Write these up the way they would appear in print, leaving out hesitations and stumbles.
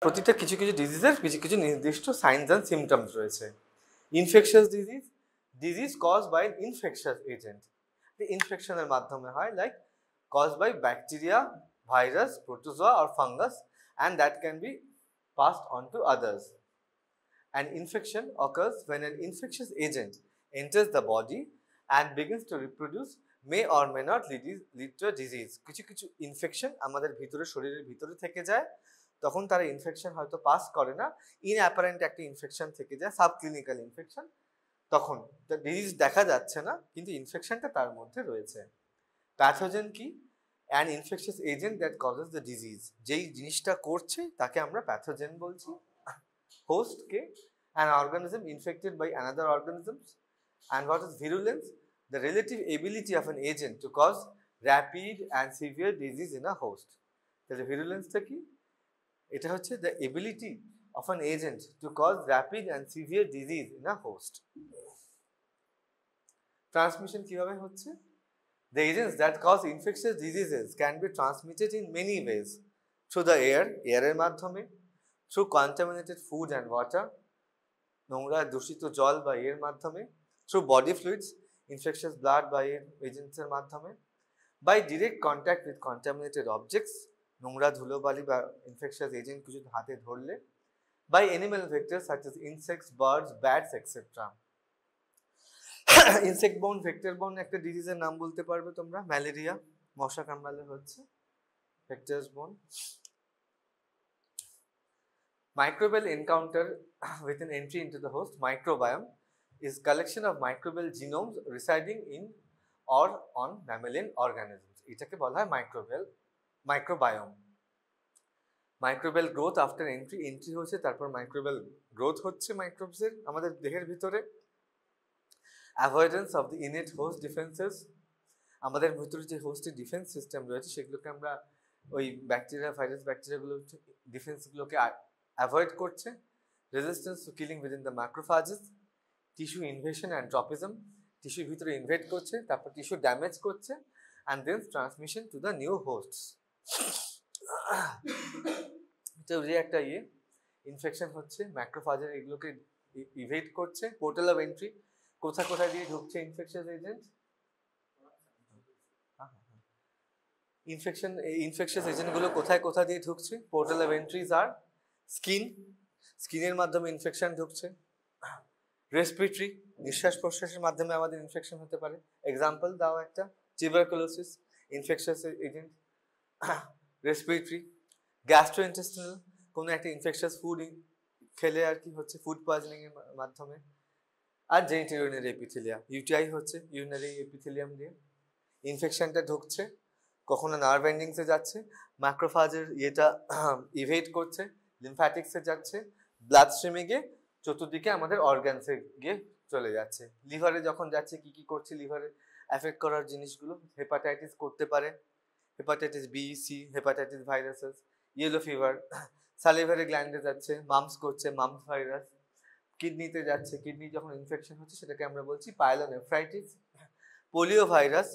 প্রতিটা কিছু কিছু ডিজিজের কিছু কিছু নির্দিষ্ট সাইনস অ্যান্ড সিমটমস রয়েছে। Infectious disease caused by infectious agent, ইনফেকশনের মাধ্যমে হয়, like caused by bacteria, virus, protozoa or fungus, and that can be passed on to others. An infection occurs when an infectious agent enters the body and begins to reproduce, may or may not lead to a disease. কিছু কিছু infection আমাদের ভিতরে, শরীরের ভিতরে থেকে যায়, তখন তারা ইনফেকশন হয়তো পাস করে না, ইনঅ্যাপারেন্ট একটা ইনফেকশন থেকে যায়, সাবক্লিনিক্যাল ইনফেকশন, তখন ডিজিজ দেখা যাচ্ছে না কিন্তু ইনফেকশনটা তার মধ্যে রয়েছে। প্যাথোজেন কি? An infectious agent that causes the disease, যেই জিনিসটা করছে তাকে আমরা প্যাথোজেন বলছি। হোস্ট কে? An organism infected by another organisms. And what is virulence? The relative ability of an agent to cause rapid and severe disease in a host. তাহলে ভিরুলেন্সটা কি? এটা হচ্ছে the ability of an agent to cause rapid and severe disease in a host. Transmission কিভাবে হচ্ছে? The agents that cause infectious diseases can be transmitted in many ways: through the air, এর মাধ্যমে, through contaminated food and water, নোংরা দূষিত জল বা এর মাধ্যমে, through body fluids, infectious blood বা agents এর মাধ্যমে, by direct contact with contaminated objects, নোংরা ধুলোবালি বা infectious agent কিছু হাতে ধরলে, by animal vectors such as insects, birds, bats, etc. Insect বোন, ভেক্টর বোন একটা ডিজিজের নাম বলতে পারবে তোমরা? ম্যালেরিয়া, মশা কামড়ালে হচ্ছে ভেক্টরস বোন। Microbial encounter with an entry into the host microbiome is collection of microbial genomes residing in or on mammalian organisms. এটাকে বলা হয় microbiome. Microbial growth after entry হচ্ছে, তারপর microbial growth হচ্ছে মাইক্রোবসের আমাদের দেহের ভিতরে। Avoidance of the innate host defences, আমাদের ভিতরে যে হোস্টের ডিফেন্স সিস্টেম রয়েছে সেগুলোকে আমরা ওই ব্যাকটেরিয়া, ভাইরাস, ব্যাকটেরিয়াগুলো ডিফেন্সগুলোকে অ্যাভয়েড করছে। Resistance to killing within the macrophages, tissue invasion and tropism, টিস্যুর ভিতরে ইনভেড করছে, তারপর টিস্যু ড্যামেজ করছে, and then transmission to the new hosts. এটা একটা ইনফেকশন হচ্ছে, ম্যাক্রোফাজের এগুলোকে ইভেড করছে। পোর্টাল অফ এন্ট্রি, কোথায় দিয়ে ঢুকছে ইনফেকশাস এজেন্ট? ইনফেকশাস এজেন্টগুলো কোথা দিয়ে ঢুকছে? পোর্টাল অফ এন্ট্রিজ আর স্কিনের মাধ্যমে ইনফেকশন ঢুকছে। রেসপিরেটরি, নিঃশ্বাস প্রশ্বাসের মাধ্যমে আমাদের ইনফেকশন হতে পারে। এক্সাম্পল দাও একটা। Tuberculosis infectious agent. Respiratory. Gastrointestinal, কোনো একটা ইনফেকশাস ফুড খেলে আর কি হচ্ছে, ফুড পয়জনিং এর মাধ্যমে। আর জেনিটাল ইউরিনারি এপিথেলিয়া, ইউটিআই হচ্ছে ইউরিনারি এপিথেলিয়াম দিয়ে ইনফেকশনটা ঢুকছে, কখনো নার্ভ এন্ডিংসে যাচ্ছে, ম্যাক্রোফাজের ইভেড করছে, লিমফ্যাটিক্সে যাচ্ছে, ব্লাড স্ট্রিমে গিয়ে চতুর্দিকে আমাদের অর্গানসে গিয়ে চলে যাচ্ছে। লিভারে যখন যাচ্ছে কি করছে লিভারে এফেক্ট করার জিনিসগুলো? হেপাটাইটিস করতে পারে, hepatitis B, C, hepatitis viruses, yellow fever. Salivary গ্ল্যান্ডে যাচ্ছে, মাম্পস করছে, মাম্পস ভাইরাস। কিডনিতে যাচ্ছে, কিডনি যখন ইনফেকশন হচ্ছে সেটাকে আমরা বলছি পাইলোনেফ্রাইটিস। পোলিও ভাইরাস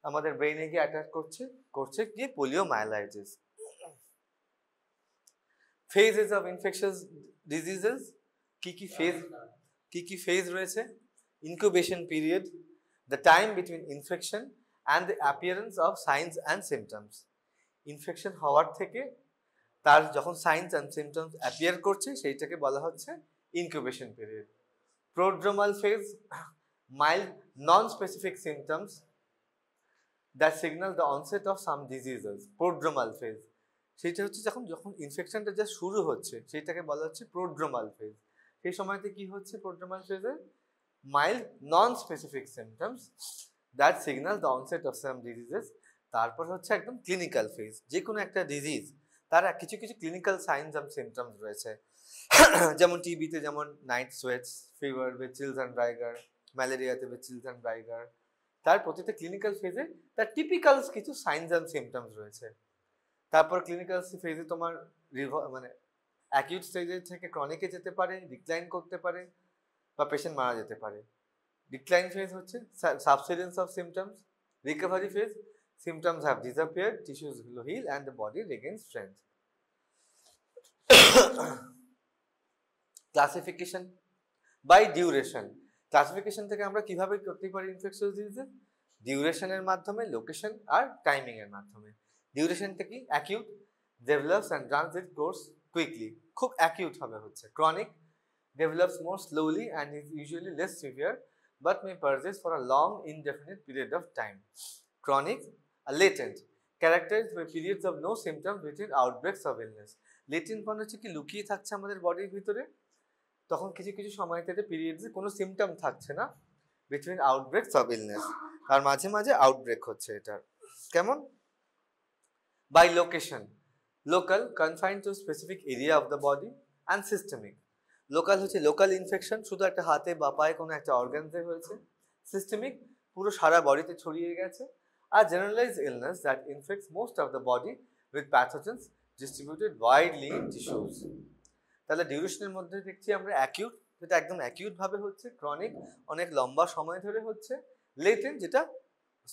আমাদের ব্রেইনে গিয়ে অ্যাটাক করছে কি? পোলিওমাইলাইটিস। ফেজেস অফ ইনফেকশাস ডিজিজেস, কি ফেজ রয়েছে? Incubation period, the time between infection and the appearance of Cynos and symptoms. Infection হওয়ার থেকে তার যখন সাইনস অ্যান্ড সিমটমস অ্যাপিয়ার করছে সেইটাকে বলা হচ্ছে incubation period. Prodromal phase, mild non-specific symptoms that signal the onset of some diseases. Prodromal phase, সেটা হচ্ছে যখন ইনফেকশনটা যা শুরু হচ্ছে সেটাকে বলা হচ্ছে prodromal phase। সেই সময়তে কি হচ্ছে prodromal phase? mild non-specific symptoms that signal the onset of some diseases। তারপর হচ্ছে একদম ক্লিনিক্যাল ফেজ, যে কোনো একটা ডিজিজ তার কিছু ক্লিনিক্যাল সাইনস অ্যান্ড সিমটমস রয়েছে। যেমন টিবিতে যেমন night sweats, fever with chills and rigor, ম্যালেরিয়াতে উইথ চিলস অ্যান্ড রাইগার। তার প্রতিটা ক্লিনিক্যাল ফেজে তার টিপিক্যাল কিছু সাইনস অ্যান্ড সিমটমস রয়েছে। তারপর ক্লিনিক্যাল ফেজে তোমার মানে অ্যাকিউট স্টেজের থেকে ক্রনিকে যেতে পারে, ডিক্লাইন করতে পারে, বা পেশেন্ট মারা যেতে পারে। ডিক্লাইন ফেজ হচ্ছে subsidence of symptoms. Recovery phase, symptoms have disappeared, tissues will heal and the body regains strength. Classification by duration, classification থেকে আমরা কিভাবে করতে পারি ইনফেকশনাস ডিজিজেস, ডিউরেশনের মাধ্যমে, লোকেশন আর টাইমিং এর মাধ্যমে। ডিউরেশনটা কি? Acute, develops and runs it course quickly, খুব অ্যাকিউট হবে হচ্ছে। Chronic, develops more slowly and is usually less severe but may persist for a long indefinite period of time. Chronic, latent, characterized by periods of no symptoms between outbreaks of illness. Latent মানে হচ্ছে কি লুকিয়ে থাকছে আমাদের বডির ভিতরে, তখন কিছু কিছু সময় থেকে পিরিয়ডসে কোনো সিমটম থাকছে না, বিটুইন আউটব্রেকস অফ ইলনেস, আর মাঝে মাঝে আউটব্রেক হচ্ছে এটার। কেমন? By location, local, confined to specific area of the body, and systemic. Local হচ্ছে লোকাল ইনফেকশন, শুধু একটা হাতে বা পায়ে কোনো একটা অর্গানসে হয়েছে। সিস্টেমিক, পুরো সারা বডিতে ছড়িয়ে গেছে। আর generalise illness that infects most of the body with pathogens distributed widely in tissues. তাহলে ডিউরেশনের মধ্যে দেখছি আমরা অ্যাকিউট, যেটা একদম অ্যাকিউট ভাবে হচ্ছে, ক্রনিক অনেক লম্বা সময় ধরে হচ্ছে, লেটেন্ট যেটা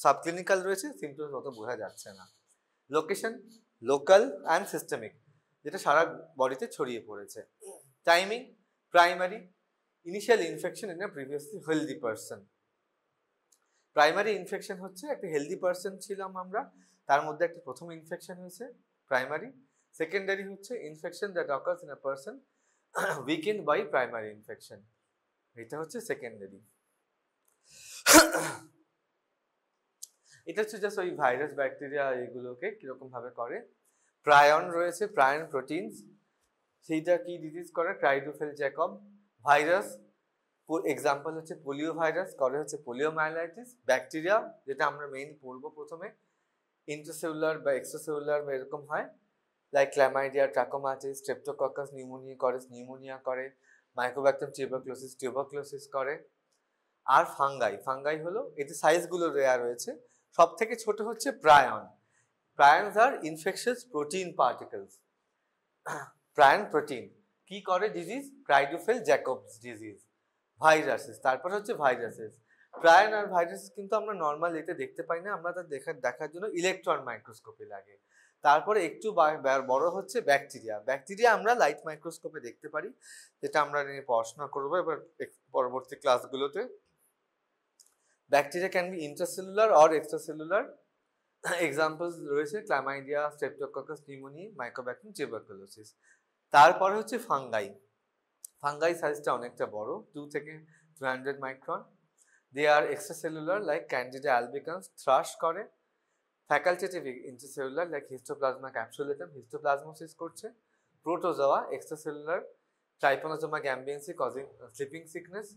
সাবক্লিনিক্যাল রয়েছে, সিমটমস অত বোঝা যাচ্ছে না। লোকেশন, লোকাল অ্যান্ড সিস্টেমিক, যেটা সারা বডিতে ছড়িয়ে পড়েছে। Timing, primary, initial infection in a previously healthy person. Primary infection হচ্ছে একটা হেলদি পারসন ছিলাম আমরা, তার মধ্যে একটা প্রথম ইনফেকশন হয়েছে, প্রাইমারি। সেকেন্ডারি হচ্ছে infection that occurs in a person weakened by primary infection, এটা হচ্ছে সেকেন্ডারি। এটা হচ্ছে জাস্ট ওই ভাইরাস ব্যাকটেরিয়া এগুলোকে কিরকম ভাবে করে। প্রায়ন রয়েছে, প্রায়ন প্রোটিনস, সেইটা কি ডিজিজ করে? ক্রাইডোফেল জ্যাকব ভাইরাস, এক্সাম্পল হচ্ছে পোলিও ভাইরাস, করে হচ্ছে পোলিওমাইলাইটিস। ব্যাকটেরিয়া, যেটা আমরা মেইন পড়বো প্রথমে, ইন্ট্রাসেলুলার বা এক্সট্রাসেলুলার বা এরকম হয়, লাইক ক্ল্যামাইডিয়া, ট্রাকোমাটিস, স্ট্রেপ্টোককাস নিউমোনিয়া করে, মাইকোব্যাকটেরিয়াম টিউবারকুলোসিস করে। আর ফাঙ্গাই, ফাঙ্গাই হলো, এতে সাইজগুলো দেয়া রয়েছে, সব থেকে ছোট হচ্ছে prion. Prions are infectious protein particles. Prion protein কি করে disease? Creutzfeldt Jakob disease. Viruses, তারপর হচ্ছে ভাইরাসেস। প্রায়ন আর ভাইরাসেস কিন্তু আমরা নর্মাল এতে দেখতে পাই না, আমরা তা দেখার জন্য ইলেকট্রন মাইক্রোস্কোপি লাগে। তারপরে একটু বড় হচ্ছে ব্যাকটেরিয়া। ব্যাকটেরিয়া আমরা লাইট মাইক্রোস্কোপে দেখতে পারি, যেটা আমরা নিয়ে পড়াশোনা করবো এবার পরবর্তী ক্লাসগুলোতে। Bacteria can be intracellular or extracellular. Examples রয়েছে chlamydia, streptococcus pneumonia, Mycobacterium tuberculosis. তারপরে হচ্ছে ফাঙ্গাই। ফাঙ্গাই সাইজটা অনেকটা বড়, 2 থেকে 200 micron. They are extracellular like Candida albicans, thrush করে। Facultative intercellular like Histoplasma capsulatum, histoplasmosis করছে। Protozoa extracellular, Trypanosoma gambiense causing sleeping sickness.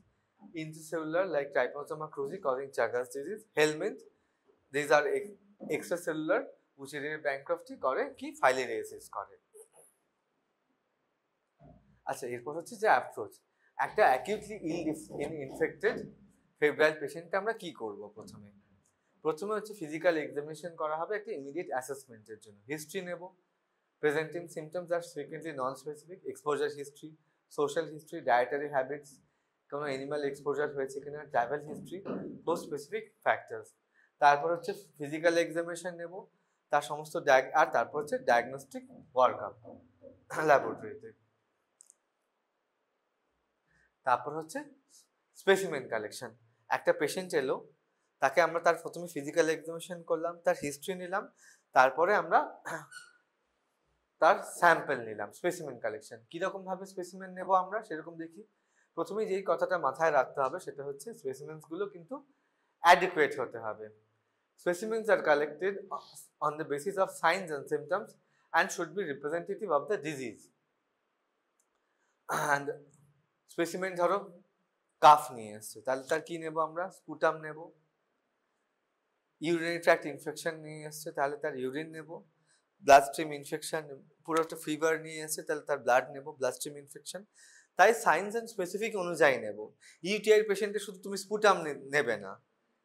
Intracellular like Trypanosoma cruzi causing Chagas disease. Helminth, these are extracellular urinary bankruptcy করে কি filariasis করে। আচ্ছা, এরপর হচ্ছে যে approach. একটা অ্যাকিউটলি ইনফেক্টেড ফেব্রাইল পেশেন্টকে আমরা কি করব? প্রথমে হচ্ছে ফিজিক্যাল এক্সামিনেশন করা হবে একটা ইমিডিয়েট অ্যাসেসমেন্টের জন্য। হিস্ট্রি নেব, presenting symptoms are frequently non specific, exposure history, social history, dietary habits, কোনো অ্যানিমাল এক্সপোজার হয়েছে কিনা, travel history, host specific factors. তারপর হচ্ছে ফিজিক্যাল এক্সামিনেশন নেব, তার সমস্ত আর তারপর হচ্ছে ডায়াগনস্টিক ওয়ার্কআপ ল্যাবরেটরিতে। তারপর হচ্ছে স্পেসিমেন কালেকশন। একটা পেশেন্ট এলো, তাকে আমরা তার প্রথমে ফিজিক্যাল এক্সামিনেশন করলাম, তার হিস্ট্রি নিলাম, তারপরে আমরা তার স্যাম্পল নিলাম। স্পেসিমেন কালেকশন কিরকম ভাবে স্পেসিমেন নেব আমরা সেরকম দেখি। প্রথমে যেই কথাটা মাথায় রাখতে হবে সেটা হচ্ছে স্পেসিমেন্স গুলো কিন্তু অ্যাডিকুয়েট হতে হবে। Specimens are collected on the basis of signs and symptoms and should be representative of the disease. And specimen ধরো কাফ নিয়ে এসছে, তাহলে তার কি নেব আমরা? স্পুটাম নেব। ইউরিনারি ট্র্যাক্ট ইনফেকশন নিয়ে এসছে, তাহলে তার ইউরিন নেব। ব্লাড স্ট্রিম ইনফেকশন, পুরো একটা ফিভার নিয়ে এসছে, তাহলে তার ব্লাড নেব, ব্লাড স্ট্রিম ইনফেকশন। তাই সাইন্স এন্ড স্পেসিফিক অনুযায়ী নেব। ইউটিআই পেশেন্টে শুধু তুমি স্পুটাম নেবে না,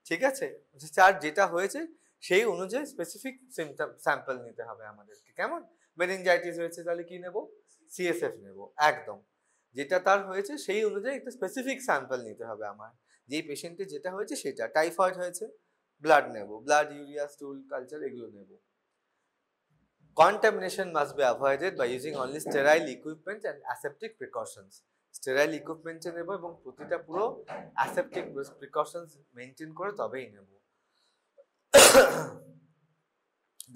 ঠিক আছে? যার যেটা হয়েছে সেই অনুযায়ী স্পেসিফিক সিমটম স্যাম্পল নিতে হবে আমাদেরকে। কেমন? মেনিনজাইটিস হয়েছে, তাহলে কি নেব? সিএসএফ নেব। একদম যেটা তার হয়েছে সেই অনুযায়ী একটা স্পেসিফিক স্যাম্পল নিতে হবে আমার। যেই পেশেন্টে যেটা হয়েছে সেটা। টাইফয়েড হয়েছে, ব্লাড নেব, ব্লাড, ইউরিয়া, স্টুল কালচার এগুলো নেব। Contamination must be avoided by using only sterile equipment and aseptic precautions. Sterile ইকুইপমেন্টে নেব এবং প্রতিটা পুরো অ্যাসেপ্টিক প্রিকশনস মেনটেন করে তবেই নেব।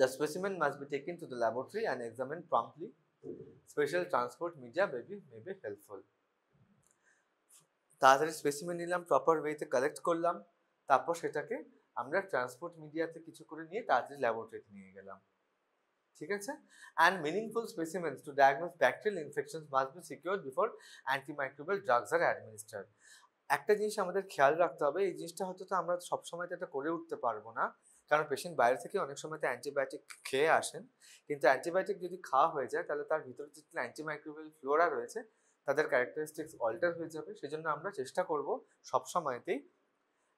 The specimen must be taken to the laboratory and examined promptly. Special transport media may be helpful. তাড়াতাড়ি specimen নিলাম, প্রপার ওয়েতে কালেক্ট করলাম, তারপর সেটাকে আমরা ট্রান্সপোর্ট মিডিয়াতে কিছু করে নিয়ে তাড়াতাড়ি ল্যাবরেটরিতে নিয়ে গেলাম। ঠিক আছে? And meaningful specimens to diagnose bacterial infections must be secured before antimicrobial drugs are administered. একটা জিনিস আমাদের খেয়াল রাখতে হবে, এই জিনিসটা হয়তো তো আমরা সবসময় এটা করে উঠতে পারবো না, কারণ পেশেন্ট বাইরে থেকে অনেক সময় তো অ্যান্টিবায়োটিক খেয়ে আসেন, কিন্তু অ্যান্টিবায়োটিক যদি খাওয়া হয়ে যায় তাহলে তার ভিতরে যে অ্যান্টিমাইক্রোবিয়াল ফ্লোরা রয়েছে তাদের ক্যারেক্টারিস্টিক্স অল্টার হয়ে যাবে। সেজন্য আমরা চেষ্টা করব সবসময়তেই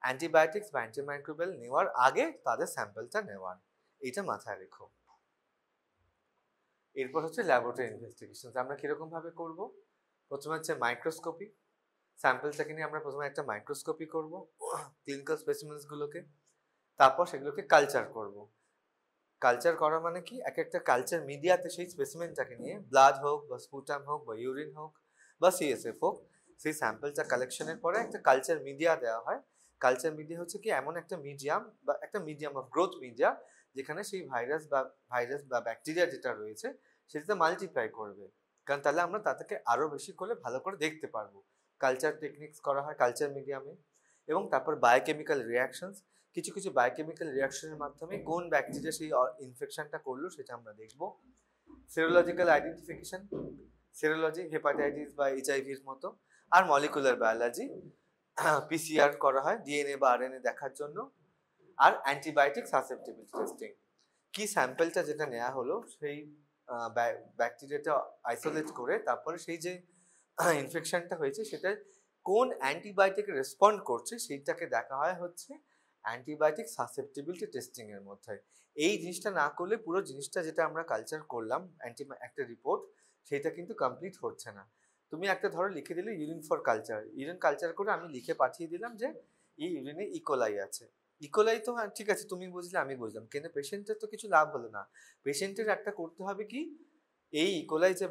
অ্যান্টিবায়োটিক্স বা অ্যান্টিমাইক্রোবিয়াল নেওয়ার আগে তাদের স্যাম্পলটা নেওয়ার, এইটা মাথায় রেখো। এরপর হচ্ছে ল্যাবরেটরি ইনভেস্টিগেশন। আমরা কিরকম ভাবে করব? প্রথমে হচ্ছে মাইক্রোস্কোপি। স্যাম্পলটাকে নিয়ে আমরা প্রথমে একটা মাইক্রোস্কোপি করব ক্লিনিক্যাল স্পেসিমেন্স গুলোকে, তারপর সেগুলোকে কালচার করব। কালচার করা মানে কি, এক একটা কালচার মিডিয়াতে সেই স্পেসিমেন্টটাকে নিয়ে ব্লাড হোক বা স্পুটাম হোক বা ইউরিন হোক বা সিএসএফ হোক, সেই স্যাম্পলটা কালেকশনের পরে একটা কালচার মিডিয়া দেওয়া হয়। কালচার মিডিয়া হচ্ছে কি এমন একটা মিডিয়াম বা একটা মিডিয়াম অফ গ্রোথ মিডিয়া যেখানে সেই ভাইরাস বা ব্যাকটেরিয়া যেটা রয়েছে সেটাতে মাল্টিপ্লাই করবে, কারণ তাহলে আমরা তাদেরকে আরো বেশি করে ভালো করে দেখতে পারবো। কালচার টেকনিক্স করা হয় কালচার মিডিয়ামে। এবং তারপর বায়োকেমিক্যাল রিয়াকশনস, কিছু কিছু বায়োকেমিক্যাল রিয়াকশনের মাধ্যমে কোন ব্যাকটেরিয়া সেই ইনফেকশনটা করলো সেটা আমরা দেখব। সেরোলজিক্যাল আইডেন্টিফিকেশন, সেরোলজি হেপাটাইটিস বা এইচআইভির মতো। আর মলিকুলার বায়োলজি, পিসিআর করা হয় ডিএনএ বা আরএনএ দেখার জন্য। আর অ্যান্টিবায়োটিক সাসেপ্টিবিলিটি টেস্টিং, কি স্যাম্পলটা যেটা নেওয়া হলো সেই ব্যাকটেরিয়াটা আইসোলেট করে তারপরে সেই যে ইনফেকশনটা হয়েছে সেটা কোন অ্যান্টিবায়োটিকে রেসপন্ড করছে সেইটাকে দেখা হয় হচ্ছে অ্যান্টিবায়োটিক সাসেপ্টিবিলিটি টেস্টিং এর মধ্যে। এই জিনিসটা না করলে পুরো জিনিসটা যেটা আমরা কালচার করলাম একটা রিপোর্ট, সেটা কিন্তু কমপ্লিট হচ্ছে না। তুমি একটা ধরো লিখে দিলে urine for culture, urine culture করে আমি লিখে পাঠিয়ে দিলাম যে এই ইউরিনে ইকোলাই আছে। ইকোলাই তো হ্যাঁ ঠিক আছে, তুমি বুঝলে আমি বুঝলাম, কিন্তু পেশেন্টের তো কিছু লাভ হলো না। পেশেন্টের একটা করতে হবে কি, এই ইকোলাই যে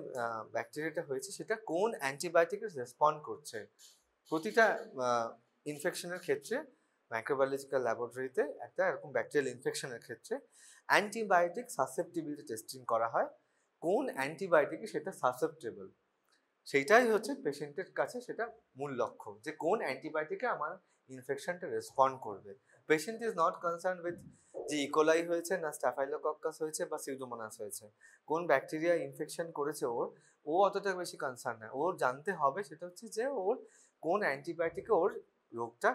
ব্যাকটেরিয়াটা হয়েছে সেটা কোন অ্যান্টিবায়োটিকে রেসপন্ড করছে। প্রতিটা ইনফেকশনের ক্ষেত্রে মাইক্রোবায়োলজিক্যাল ল্যাবরেটরিতে একটা এরকম ব্যাকটেরিয়াল ইনফেকশনের ক্ষেত্রে অ্যান্টিবায়োটিক সাসেপ্টিবিলিটি টেস্টিং করা হয়, কোন অ্যান্টিবায়োটিকে সেটা সাসেপ্টেবল, সেইটাই হচ্ছে পেশেন্টের কাছে সেটা মূল লক্ষ্য, যে কোন অ্যান্টিবায়োটিকে আমার ইনফেকশনটা রেসপন্ড করবে। Patient is not concern with যে ইকোলাই হয়েছে না স্টাফাইলোকক্কাস হয়েছে বা সিউডোমোনাস হয়েছে, কোন ব্যাকটেরিয়া ইনফেকশন করেছে ও অতটা বেশি কনসার্ন না। ওর জানতে হবে সেটা হচ্ছে যে ওর কোন অ্যান্টিবায়োটিকে ওর রোগটা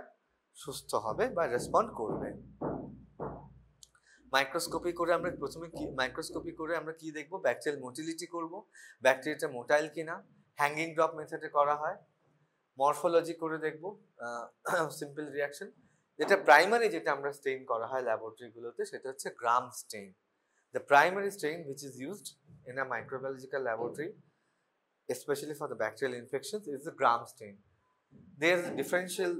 সুস্থ হবে বা রেসপন্ড করবে। মাইক্রোস্কোপি করে আমরা প্রথমে মাইক্রোস্কোপি করে আমরা কি দেখবো, ব্যাকটেরিয়াল মোটিলিটি করব, ব্যাকটেরিয়াটা মোটাইল কিনা, হ্যাঙ্গিং ড্রপ মেথডে করা হয়। মরফোলজি করে দেখবো, সিম্পল রিয়াকশন। যেটা প্রাইমারি যেটা আমরা স্টেইন করা হয় ল্যাবরেটরিগুলোতে সেটা হচ্ছে গ্রাম Steyn. The primary stain which is used in a microbiological laboratory, especially for the bacterial infections, is the gram stain. There's a differential,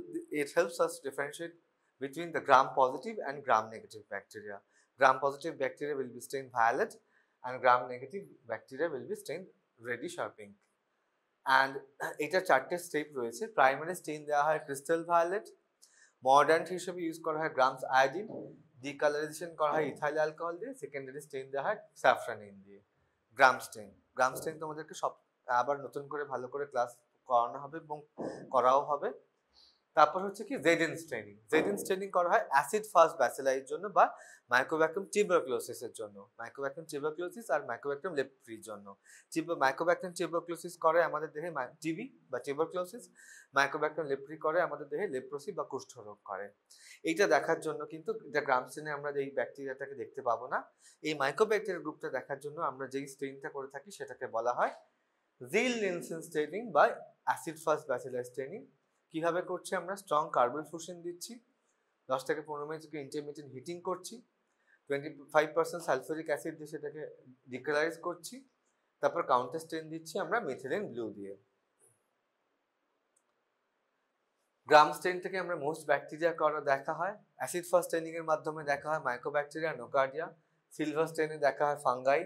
it helps us differentiate between the gram positive and gram negative bacteria. Gram positive bacteria will be stained violet and gram negative bacteria will be stained reddish or pink. And এটা চারটে step রয়েছে। Primary Steyn দেওয়া হয় crystal violet, modern হিসেবে use করা হয় grams iodine, ডিকালারাইজেশন করা হয় ইথাইল অ্যালকোহল দিয়ে, সেকেন্ডারি স্টেইন দেওয়া হয় স্যাফরানিন দিয়ে। গ্রাম স্টেইন তোমাদেরকে সব আবার নতুন করে ভালো করে ক্লাস করানো হবে এবং করাও হবে। তারপর হচ্ছে কি জেডেন স্টেনিং করা হয় অ্যাসিড ফাস্ট ব্যাসিলাইয়ের জন্য বা মাইক্রোব্যাকটেরিয়াম টিউবারকুলোসিসের জন্য, মাইক্রোব্যাকটেরিয়াম টিউবারকুলোসিস আর মাইক্রোব্যাকটেরিয়াম লেপ্রির জন্য। মাইক্রোব্যাকটেরিয়াম টিউবারকুলোসিস করে আমাদের দেহে টিবি বা টিউবারকুলোসিস, মাইক্রোব্যাকটেরিয়াম লেপ্রি করে আমাদের দেহে লেপ্রোসি বা কুষ্ঠরোগ করে। এইটা দেখার জন্য কিন্তু এটা গ্রাম স্টেনে আমরা এই ব্যাকটেরিয়াটাকে দেখতে পাবো না। এই মাইক্রোব্যাকটেরিয়াল গ্রুপটা দেখার জন্য আমরা যেই স্টেইনটা করে থাকি সেটাকে বলা হয় জিল-নিলসেন স্টেইনিং বা অ্যাসিড ফাস্ট ব্যাসিলার স্টেইনিং। কিভাবে করছি আমরা, স্ট্রং কার্বন ফুশন দিচ্ছি, 10 থেকে 15 মিনিট ইন্টারমিডিয়েট হিটিং করছি, 25% সালফিউরিক অ্যাসিড দিয়ে সেটাকে ডিকালারাইজ করছি, তারপর কাউন্টার স্টেন দিচ্ছি আমরা মিথিলিন ব্লু দিয়ে। গ্রাম স্টেন থেকে আমরা মোস্ট ব্যাকটেরিয়া করা দেখা হয়, অ্যাসিড ফাস্ট স্টেনিং এর মাধ্যমে দেখা হয় মাইক্রোব্যাকটেরিয়া নোকার্ডিয়া, সিলভার স্টেনে দেখা হয় ফাঙ্গাই,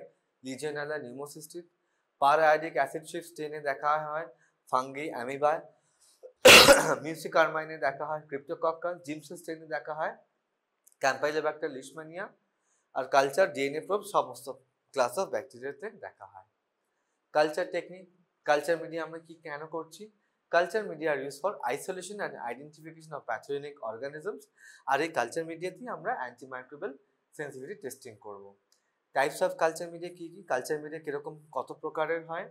লিজিয়নেলা নিউমোসিস্টিস, পার আয়োডিক অ্যাসিড শিফট স্টেনে দেখা হয় ফাঙ্গি, অ্যামিবা, মিউসিকারমাইনে দেখা হয়, ক্রিপ্টোকক্কাস, জিমসোস্টেনে দেখা হয়, ক্যাম্পাইলোব্যাক্টার লিশম্যানিয়া, আর কালচার ডিএনএ প্রোব সমস্ত ক্লাস অফ ব্যাকটেরিয়াতে দেখা হয়। কালচার টেকনিক, কালচার মিডিয়া আমরা কি কেন করছি? Culture media are use for isolation and identification of pathogenic organisms. আর এই কালচার মিডিয়াতেই আমরা অ্যান্টিমাইক্রোবিয়াল সেন্সিটিভিটি টেস্টিং করব। টাইপস অফ কালচার মিডিয়া কি কি? কালচার মিডিয়া কিরকম কত প্রকারের হয়?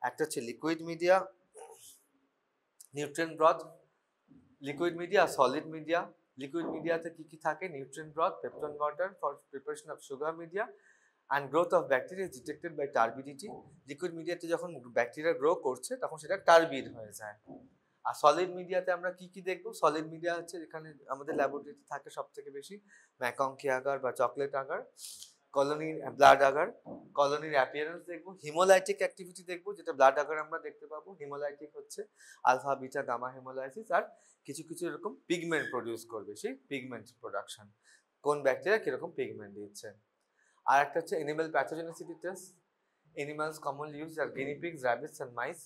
একটা হচ্ছে liquid media, nutrient broth, liquid media, solid media. Liquid মিডিয়াতে কি কি থাকে? Nutrient broth, peptone water for preparation of sugar media, and growth of bacteria is detected by turbidity. Liquid মিডিয়াতে যখন ব্যাকটেরিয়া গ্রো করছে তখন সেটা টার্বিড হয়ে যায়। আর সলিড মিডিয়াতে আমরা কি কি দেখব? সলিড মিডিয়া হচ্ছে এখানে আমাদের ল্যাবরেটরিতে থাকে সবথেকে বেশি ম্যাকংকি আগার বা চকলেট আগার, কলোনির ব্লাড আগার, কলোনির অ্যাপিয়ারেন্স দেখবো, হিমোলাইটিক অ্যাক্টিভিটি দেখবো, যেটা ব্লাড আগার আমরা দেখতে পাবো। হিমোলাইটিক হচ্ছে আলফা বিটা গামা হেমোলাইসিস, আর কিছু কিছু এরকম পিগমেন্ট প্রডিউস করবে, সেই পিগমেন্ট প্রোডাকশন, কোন ব্যাকটেরিয়া কিরকম পিগমেন্ট দিচ্ছে। আর একটা হচ্ছে animal pathogenicity test. Animals commonly use are guinea pigs, rabbits and mice.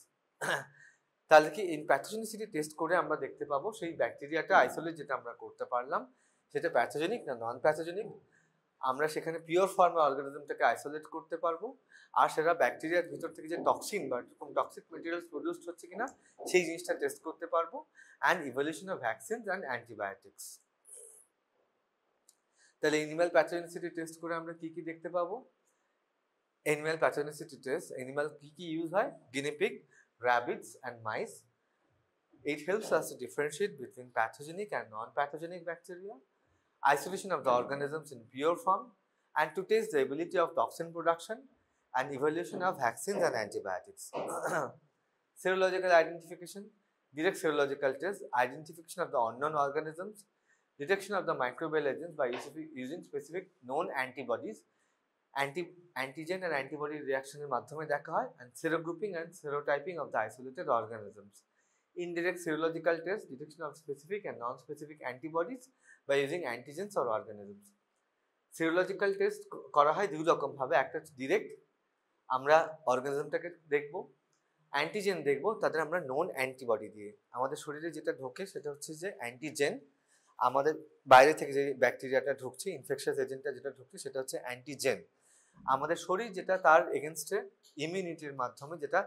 তাহলে কি ইন প্যাথোজেনিসিটি টেস্ট করে আমরা দেখতে পাবো সেই ব্যাকটেরিয়াটা আইসোলেট যেটা আমরা করতে পারলাম সেটা প্যাথোজেনিক না নন প্যাথোজেনিক। আমরা সেখানে পিওর ফর্মে অর্গানিজমটাকে আইসোলেট করতে পারবো, আর সেটা ব্যাকটেরিয়ার ভিতর থেকে যে টক্সিন বা এরকম টক্সিক মেটেরিয়ালস প্রডিউসড হচ্ছে কিনা সেই জিনিসটা টেস্ট করতে পারবো। And evolution of vaccines and antibiotics. তাহলে এনিম্যাল প্যাথোজেনিসিটি টেস্ট করে আমরা কি কি দেখতে পাবো? এনিম্যাল প্যাথোজেনিসিটি টেস্ট, এনিম্যাল কি কি ইউজ হয়? Guinea pig, rabbits and mice. It helps us to differentiate between pathogenic and non-pathogenic bacteria, isolation of the organisms in pure form, and to test the ability of toxin production and evaluation of vaccines and antibiotics. Serological identification, direct serological test, identification of the unknown organisms, detection of the microbial agents by using specific known antibodies, antigen and antibody reactionের মাধ্যমে দেখা হয়, and serogrouping and serotyping of the isolated organisms. Indirect serological test, detection of specific and non-specific antibodies by using antigens or organisms. Serological test করা হয় দুই রকম ভাবে, একটা হচ্ছে ডিরেক্ট, আমরা অর্গানিজমটাকে দেখব, অ্যান্টিজেন দেখব, তাদের আমরা নোন অ্যান্টিবডি দিয়ে। আমাদের শরীরে যেটা ঢোকে সেটা হচ্ছে যে অ্যান্টিজেন, আমাদের বাইরে থেকে যে ব্যাকটেরিয়াটা ঢুকছে, ইনফেকশাস এজেন্টটা যেটা ঢুকছে সেটা হচ্ছে অ্যান্টিজেন। আমাদের শরীর যেটা তার এগেনস্টে ইমিউনিটির মাধ্যমে যেটা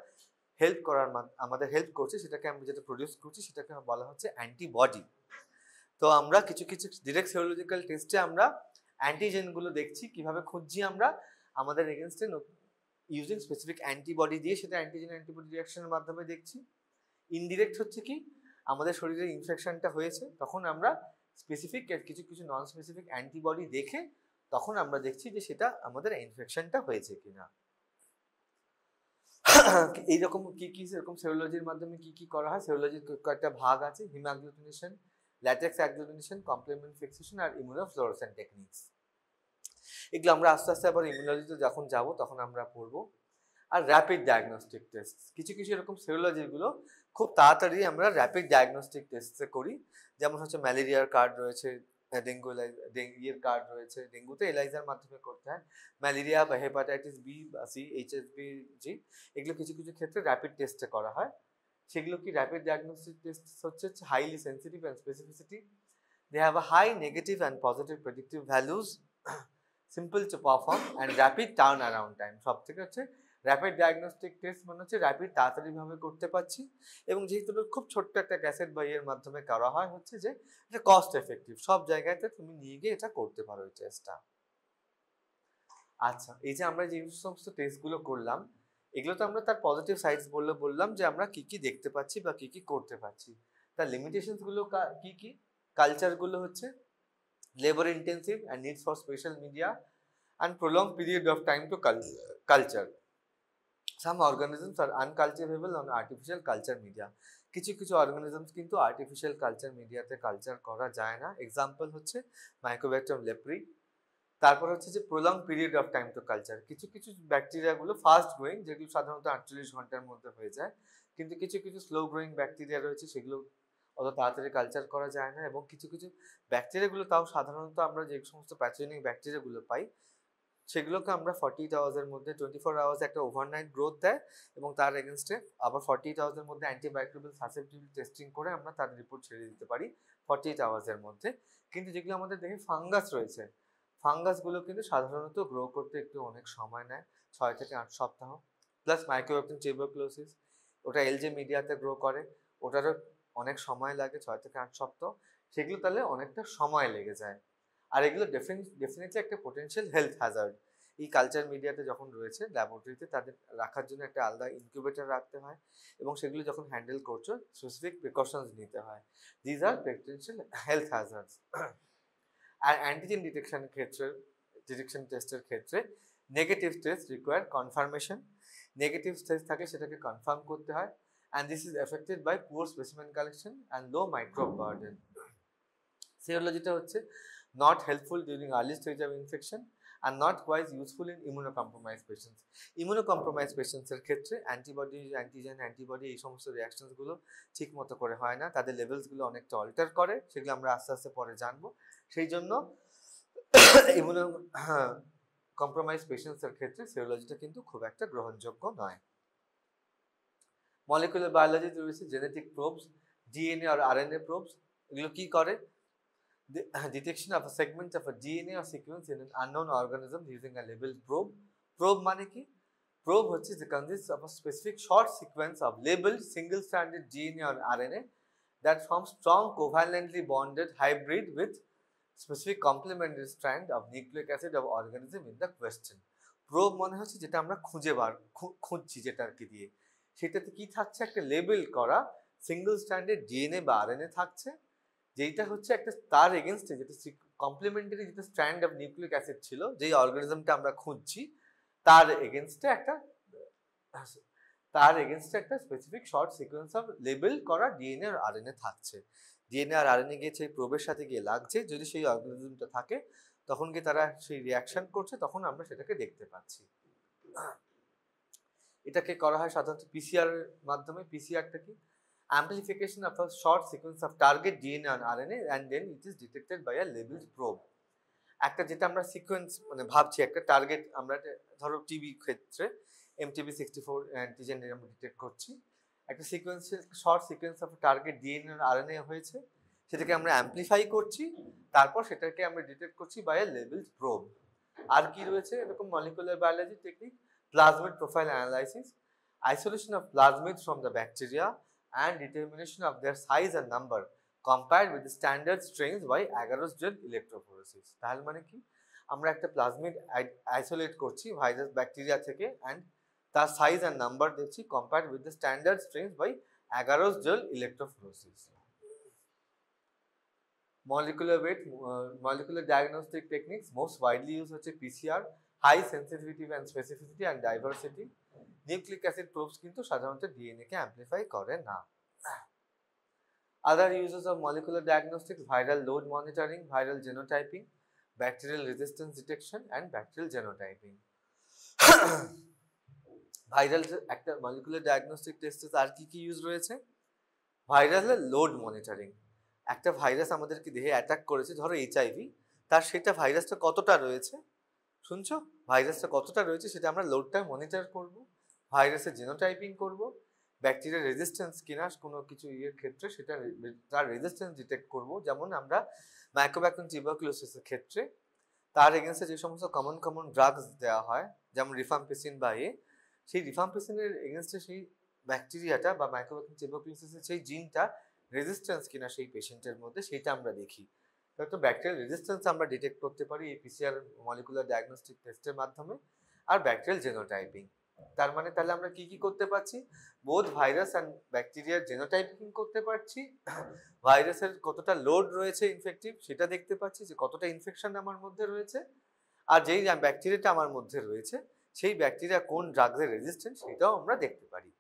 হেল্প করার আমাদের হেল্প করছে, সেটাকে আমরা যেটা প্রডিউস করছি সেটাকে বলা হচ্ছে অ্যান্টিবডি। তো আমরা কিছু কিছু ডিরেক্ট সেরোলজিক্যাল টেস্টে আমরা অ্যান্টিজেনগুলো দেখছি, কিভাবে খুঁজছি আমরা আমাদের এগেনস্টে ইউজিং স্পেসিফিক অ্যান্টিবডি দিয়ে, সেটা অ্যান্টিজেন অ্যান্টিবডি রিঅ্যাকশনের মাধ্যমে দেখছি। ইনডিরেক্ট হচ্ছে কি, আমাদের শরীরে ইনফেকশনটা হয়েছে তখন আমরা স্পেসিফিক কিছু কিছু নন স্পেসিফিক অ্যান্টিবডি দেখে তখন আমরা দেখছি যে সেটা আমাদের ইনফেকশনটা হয়েছে কিনা। এইরকম কি কি এরকম সেরোলজির মাধ্যমে কি কি করা হয়? সেরোলজির কয়েকটা ভাগ আছে, হিমোগ্লুটিনেশন, ল্যাটেক্স অ্যাগ্লুটিনেশন, কমপ্লিমেন্ট ফিক্সেশন আর ইমিউনোফ্লোরেসেন্ট টেকনিক্স। এগুলো আমরা আস্তে আস্তে আবার ইমিউনোলজিতে যখন যাব তখন আমরা পড়বো। আর র্যাপিড ডায়াগনস্টিক টেস্ট, কিছু কিছু এরকম সেরোলজিগুলো খুব তাড়াতাড়ি আমরা র্যাপিড ডায়াগনস্টিক টেস্ট করি, যেমন হচ্ছে ম্যালেরিয়ার কার্ড রয়েছে, ডেঙ্গুর কার্ড রয়েছে, ডেঙ্গুতে এলাইজার মাধ্যমে করতে হয়, ম্যালেরিয়া বা হেপাটাইটিস বি বা সি, এইচএসভি জি, এগুলো কিছু কিছু ক্ষেত্রে র্যাপিড টেস্টে করা হয়। সেগুলো কি র্যাপিড ডায়াগনস্টিক টেস্ট হচ্ছে highly sensitive and specificity, they have a high negative and positive predictive values, simple to perform and rapid turn around time. সব থেকে হচ্ছে র্যাপিড ডায়াগনস্টিক টেস্ট মানে হচ্ছে র্যাপিড তাড়াতাড়িভাবে করতে পারছি, এবং যেহেতু খুব ছোট্ট একটা ক্যাসেট বা ইয়ের মাধ্যমে করা হয় হচ্ছে যে এটা কস্ট এফেক্টিভ, সব জায়গাতে তুমি নিয়ে গিয়ে এটা করতে পারো এই টেস্টটা। আচ্ছা, এই যে আমরা যে সমস্ত টেস্টগুলো করলাম এগুলো তো আমরা তার পজিটিভ সাইডস বললাম যে আমরা কি কি দেখতে পাচ্ছি বা কি কি করতে পারছি। তার লিমিটেশনসগুলো কি কি? কালচারগুলো হচ্ছে labour intensive and needs for special media and prolonged period of time to culture. Some organisms are uncultivable on artificial culture media. কিছু কিছু অর্গানিজমস কিন্তু আর্টিফিশিয়াল কালচার মিডিয়াতে কালচার করা যায় না। এক্সাম্পল হচ্ছে মাইক্রোব্যাকটেরিয়াম লেপ্রি। তারপর হচ্ছে যে prolong period of time to culture, কিছু কিছু ব্যাকটেরিয়াগুলো ফাস্ট গ্রোয়িং যেগুলো সাধারণত 48 ঘন্টার মধ্যে হয়ে যায়, কিন্তু কিছু কিছু স্লো গ্রোয়িং ব্যাকটেরিয়া রয়েছে সেগুলো অত তাড়াতাড়ি কালচার করা যায় না, এবং কিছু কিছু ব্যাকটেরিয়াগুলো তাও সাধারণত আমরা যে সমস্ত প্যাথোজেনিক ব্যাকটেরিয়াগুলো পাই সেগুলোকে আমরা 48 আওয়ার্সের মধ্যে 24 আওয়ার্স একটা ওভারনাইট গ্রোথ দেয় এবং তার এগেনস্টে আবার 48 আওয়ার্সের মধ্যে অ্যান্টিমাইক্রোবিয়াল সাসেপ্টিবিলিটি টেস্টিং করে আমরা তার রিপোর্ট ছেড়ে দিতে পারি 48 আওয়ার্সের মধ্যে। কিন্তু যেগুলো আমাদের দেখে ফাঙ্গাস রয়েছে, ফাঙ্গাসগুলো কিন্তু সাধারণত গ্রো করতে একটু অনেক সময় নেয়, 6 থেকে 8 সপ্তাহ। প্লাস মাইক্রোব্যাকটেরিয়াম টিউবারকুলোসিস, ওটা এলজে মিডিয়াতে গ্রো করে, ওটারও অনেক সময় লাগে, 6 থেকে 8 সপ্তাহ। সেগুলো তাহলে অনেকটা সময় লেগে যায়। আর এগুলো ডেফিনেটলি একটা পোটেনশিয়াল হেলথ হ্যাজার্ড। এই কালচার মিডিয়াতে যখন রয়েছে ল্যাবরেটরিতে, তাদের রাখার জন্য একটা আলাদা ইনকিউবেটর রাখতে হয় এবং সেগুলো যখন হ্যান্ডেল করছো স্পেসিফিক প্রিকশনস নিতে হয়। These are potential health hazards. আর অ্যান্টিজেন ডিটেকশন টেস্টের ক্ষেত্রে negative test require confirmation. Negative test থাকে সেটাকে কনফার্ম করতে হয়, and this is affected by poor specimen collection and low microbe burden. Serology হচ্ছে not helpful during early stage of infection and not quite useful in immunocompromised patients. Immunocompromised patients এর ক্ষেত্রে antibody এই সমস্ত reactions গুলো ঠিক মতো করে হয় না, তাদের লেভেলস গুলো অনেকটা অল্টার করে, সেগুলো আমরা আস্তে আস্তে পরে জানবো। সেই জন্য ইমিউনোকম্প্রোমাইজ পেশেন্টস এর ক্ষেত্রে সেরোলজিটা কিন্তু খুব একটা গ্রহণযোগ্য নয়। মলিকুলার বায়োলজিতে রয়েছে জেনেটিক প্রোবস, ডিএনএ আর আরএনএ প্রোবস। এগুলো কি করে? Detection of a segment of a DNA or sequence in an unknown organism using a labelled probe. Probe মানে কি? প্রোব হচ্ছে যে consists of a specific short sequence of labelled single stranded DNA or RNA that forms strong covalently bonded hybrid with specific complementary strand of nucleic acid of organism in the question. Probe মানে হচ্ছে যেটা আমরা খুঁজছি, যেটা আর কি দিয়ে, সেটাতে কি থাকছে? একটা লেবেল করা সিঙ্গল স্ট্র্যান্ডেড ডিএনএ বা আরএনএ থাকছে, যেটা হচ্ছে একটা তার এগেনস্টে যেটা কমপ্লিমেন্টারি যেটা স্ট্র্যান্ড অফ নিউক্লিক অ্যাসিড ছিল, যেই অর্গানিজমটা আমরা খুঁজছি তার এগেনস্টে একটা specific short sequence of label করা ডিএনএ আর আরএনএ থাকছে। ডিএনএ আর আরএনএ গিয়ে সেই প্রোবের সাথে গিয়ে লাগছে, যদি সেই অর্গানিজমটা থাকে তখন গিয়ে তারা সেই রিয়াকশন করছে, তখন আমরা সেটাকে দেখতে পাচ্ছি। এটাকে করা হয় সাধারণত পিসিআর এর মাধ্যমে। পিসিআরটা কি? amplification of a short sequence of target DNA and RNA and then it is detected by a labeled probe. একটা যেটা আমরা সিকোয়েন্স মানে ভাবছি একটা টার্গেট, আমরা ধরো টিবি ক্ষেত্রে MTB64 অ্যান্টিজেন আমরা ডিটেক্ট করছি, একটা সিকোয়েন্সের short sequence of target DNA আর আরএনএ হয়েছে, সেটাকে আমরা অ্যাম্পলিফাই করছি, তারপর সেটাকে আমরা ডিটেক্ট করছি বাই আ লেবেলড প্রোব। আর কি রয়েছে এরকম molecular biology technique? Plasmid profile analysis, isolation of plasmids from the bacteria and determination of their size and number compared with the standard strains by agarose gel electrophoresis. তাহলে মানে কি? আমরা একটা plasmid isolate করছি virus bacteria থেকে and তার size and number দেখছি compared with the standard strains by agarose gel electrophoresis. Molecular diagnostic techniques most widely used হচ্ছে PCR, high sensitivity and specificity and diversity. Nucleic acid probes কিন্তু সাধারণত DNA কে amplify করে না। Other uses of molecular diagnostics: viral load monitoring, viral genotyping, bacterial resistance detection and bacterial genotyping. Viral একটা molecular diagnostic টেস্টে আর কি কি use রয়েছে? ভাইরালের load monitoring. একটা ভাইরাস আমাদেরকে দেহে অ্যাটাক করেছে, ধরো এইচআইভি, তার সেটা ভাইরাসটা কতটা রয়েছে, শুনছো? ভাইরাসটা কতটা রয়েছে সেটা আমরা লোডটা মনিটর করব, ভাইরাসের জেনোটাইপিং করব, ব্যাকটেরিয়াল রেজিস্ট্যান্স কিনা কোনো কিছু ইয়ের ক্ষেত্রে সেটা তার রেজিস্ট্যান্স ডিটেক্ট করব। যেমন আমরা মাইক্রোব্যাকটেরিয়াম টিউবারকুলোসিসের ক্ষেত্রে তার এগেনস্টে যে সমস্ত কমন ড্রাগস দেওয়া হয়, যেমন রিফাম্পিসিন বা সেই রিফাম্পিসিনের এগেনস্টে সেই ব্যাকটেরিয়াটা বা মাইক্রোব্যাকটেরিয়াম টিউবারকুলোসিসের সেই জিনটা রেজিস্ট্যান্স কিনা সেই পেশেন্টের মধ্যে, সেটা আমরা দেখি। তো ব্যাকটেরিয়াল রেজিস্ট্যান্স আমরা ডিটেক্ট করতে পারি এই পিসিআর মলিকুলার ডায়াগনস্টিক টেস্টের মাধ্যমে। আর ব্যাকটেরিয়াল জেনোটাইপিং, তার মানে তাহলে আমরা কি কি করতে পারছি? বোথ ভাইরাস অ্যান্ড ব্যাকটেরিয়ার জেনোটাইপিং করতে পারছি, ভাইরাসের কতটা লোড রয়েছে ইনফেক্টিভ সেটা দেখতে পাচ্ছি, যে কতটা ইনফেকশন আমার মধ্যে রয়েছে, আর যেই ব্যাকটেরিয়াটা আমার মধ্যে রয়েছে সেই ব্যাকটেরিয়া কোন ড্রাগসের রেজিস্ট্যান্ট সেটাও আমরা দেখতে পারি।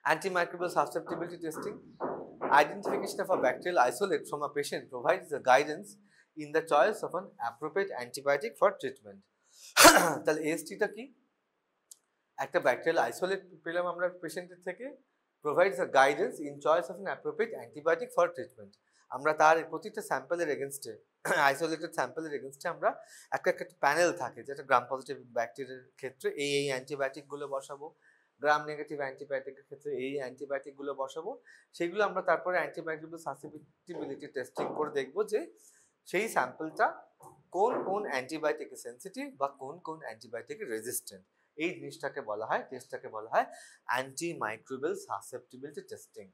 Antimicrobial susceptibility testing. Identification of a bacterial isolate from a patient provides the guidance in the choice of an appropriate antibiotic for treatment. তাহলে এএসটিটা কি? একটা ব্যাকটেরিয়াল আইসোলেট পেলাম আমরা পেশেন্টের থেকে, provides a guidance in choice of an appropriate antibiotic for treatment. আমরা তার প্রতিটা স্যাম্পলের এগেনস্টে আইসোলেটেড স্যাম্পলের এগেনস্টে আমরা একটা প্যানেল থাকে, যেটা গ্রাম পজিটিভ ব্যাকটেরিয়ার ক্ষেত্রে এই অ্যান্টিবায়োটিকগুলো বসাবো, গ্রাম নেগেটিভ অ্যান্টিবায়োটিকের ক্ষেত্রে এই অ্যান্টিবায়োটিকগুলো বসাবো। সেগুলো আমরা তারপরে অ্যান্টিবায়োটিক সাসেপ্টিবিলিটি টেস্টিং করে দেখবো যে সেই স্যাম্পলটা কোন কোন অ্যান্টিবায়োটিকে সেন্সিটিভ বা কোন কোন অ্যান্টিবায়োটিকে রেজিস্ট্যান্ট। এই জিনিসটাকে বলা হয়, টেস্টটাকে বলা হয় antimicrobial susceptibility testing.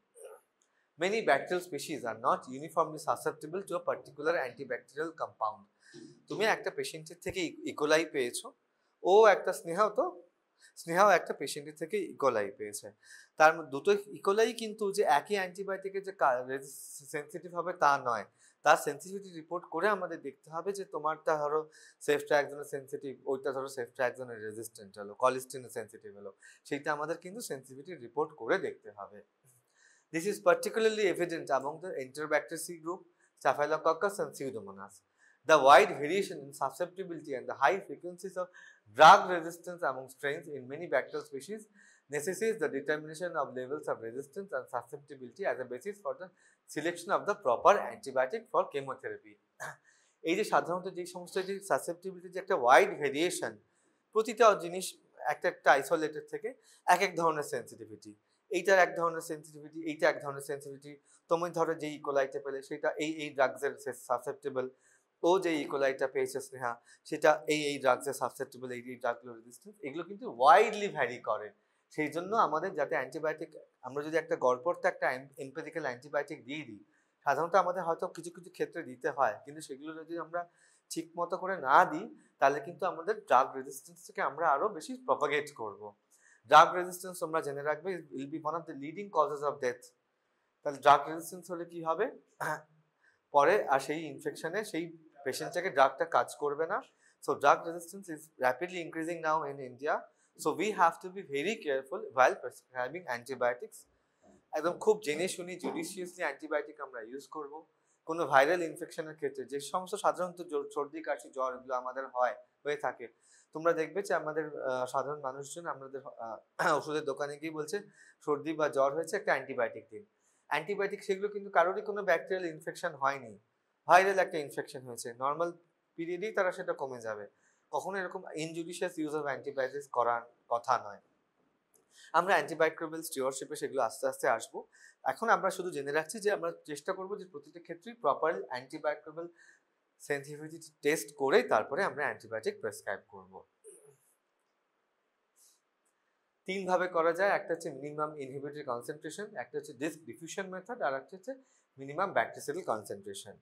Many bacterial species are not uniformly susceptible to a particular antibacterial compound. তুমি একটা পেশেন্টের থেকে ইকোলাই পেয়েছো, ও একটা স্নেহাও একটা পেশেন্টের থেকে ইকোলাই পেয়েছে, তার দুটো ইকোলাই কিন্তু যে একই অ্যান্টিবায়োটিকের যে সেন্সিটিভ হবে তা নয়। তার সেন্সিটিভিটি রিপোর্ট করে আমাদের দেখতে হবে যে তোমারটা ধরো সেফট্রাক্সনের সেন্সিটিভ, ওইটা ধরো সেফট্রাক্সনের রেজিস্ট্যান্ট হলো, কলিস্টিনের সেন্সিটিভ হলো, সেইটা আমাদের কিন্তু সেন্সিটিভিটি রিপোর্ট করে দেখতে হবে। This is particularly evident among the Enterobacteriaceae group, Staphylococcus and Pseudomonas. The wide variation in susceptibility and the high frequencies of drug resistance among strains in many bacterial species necessitates the determination of levels of resistance and susceptibility as a basis for the selection of the proper antibiotic for chemotherapy. এই যে সাধারণত যে সমস্ত যে susceptibility যে একটা wide variation, প্রতিটা জিনিস একটা আইসোলেটেড থেকে এক ধরনের সেন্সিটিভিটি, এইটার এক ধরনের সেন্সিটিভিটি, এইটা এক ধরনের সেন্সিটিভিটি। তুমি ধরো যে ইকোলাইটা পেলে সেটা এই ড্রাগসের সাসেপ্টেবল, ও যে ইকোলাইটা পেয়েছে স্নেহা সেটা এই ড্রাগসের সাসেপ্টেবল, এই ড্রাগগুলো রেজিস্ট্যান্স, এগুলো কিন্তু ওয়াইডলি ভ্যারি করে। সেই জন্য আমাদের যাতে অ্যান্টিবায়োটিক, আমরা যদি একটা গড়পড়তে একটা এমপেথিক্যাল অ্যান্টিবায়োটিক দিয়ে দিই, সাধারণত আমাদের হয়তো কিছু কিছু ক্ষেত্রে দিতে হয়, কিন্তু সেগুলো যদি আমরা ঠিক মতো করে না দিই তাহলে কিন্তু আমাদের ড্রাগ রেজিস্ট্যান্সটাকে আমরা আরো বেশি প্রপাগেট করব। ড্রাগ রেজিস্ট্যান্স তোমরা জেনে রাখবে will be one of the leading causes of death. তাহলে ড্রাগ রেজিস্ট্যান্স হলে কি হবে, পরে আর সেই ইনফেকশনে সেই পেশেন্টটাকে ড্রাগটা কাজ করবে না। So drug resistance is rapidly increasing now in India. So we have to be very careful while prescribing antibiotics. একদম খুব জেনে শুনি জুডিশিয়াসলি অ্যান্টিবায়োটিক আমরা ইউজ করব। কোনো ভাইরাল ইনফেকশনের ক্ষেত্রে যে সমস্ত সাধারণত সর্দি কাশি জ্বর এগুলো আমাদের হয়ে থাকে, তোমরা দেখবে যে আমাদের সাধারণ মানুষজন আমাদের ওষুধের দোকানে গিয়ে বলছে সর্দি বা জ্বর হয়েছে, একটা অ্যান্টিবায়োটিক দিন। অ্যান্টিবায়োটিক সেগুলো কিন্তু কারোরই কোনো ব্যাকটেরিয়াল ইনফেকশন হয়নি, ভাইরাল একটা ইনফেকশন হয়েছে, নর্মাল পিরিয়ডেই তারা সেটা কমে যাবে। কখনো এরকম ইনজুডিশিয়াস ইউজ অফ অ্যান্টিবায়োটিক্স করার কথা নয়। আমরা অ্যান্টিমাইক্রোবিয়াল স্টিওয়ারশিপে সেগুলো আস্তে আস্তে আসবো। এখন আমরা শুধু জেনে রাখছি যে আমরা চেষ্টা করবো যে প্রতিটা ক্ষেত্রেই প্রপার অ্যান্টিমাইক্রোবিয়াল সেন্সিটিভিটি টেস্ট করে তারপরে আমরা অ্যান্টিবায়োটিক প্রেসক্রাইব করব। তিন ভাবে করা যায়, একটা হচ্ছে মিনিমাম ইনহিবিটরি কনসেন্ট্রেশন, একটা হচ্ছে ডিস্ক ডিফিউশন মেথড, আর একটা হচ্ছে minimum bacterial concentration.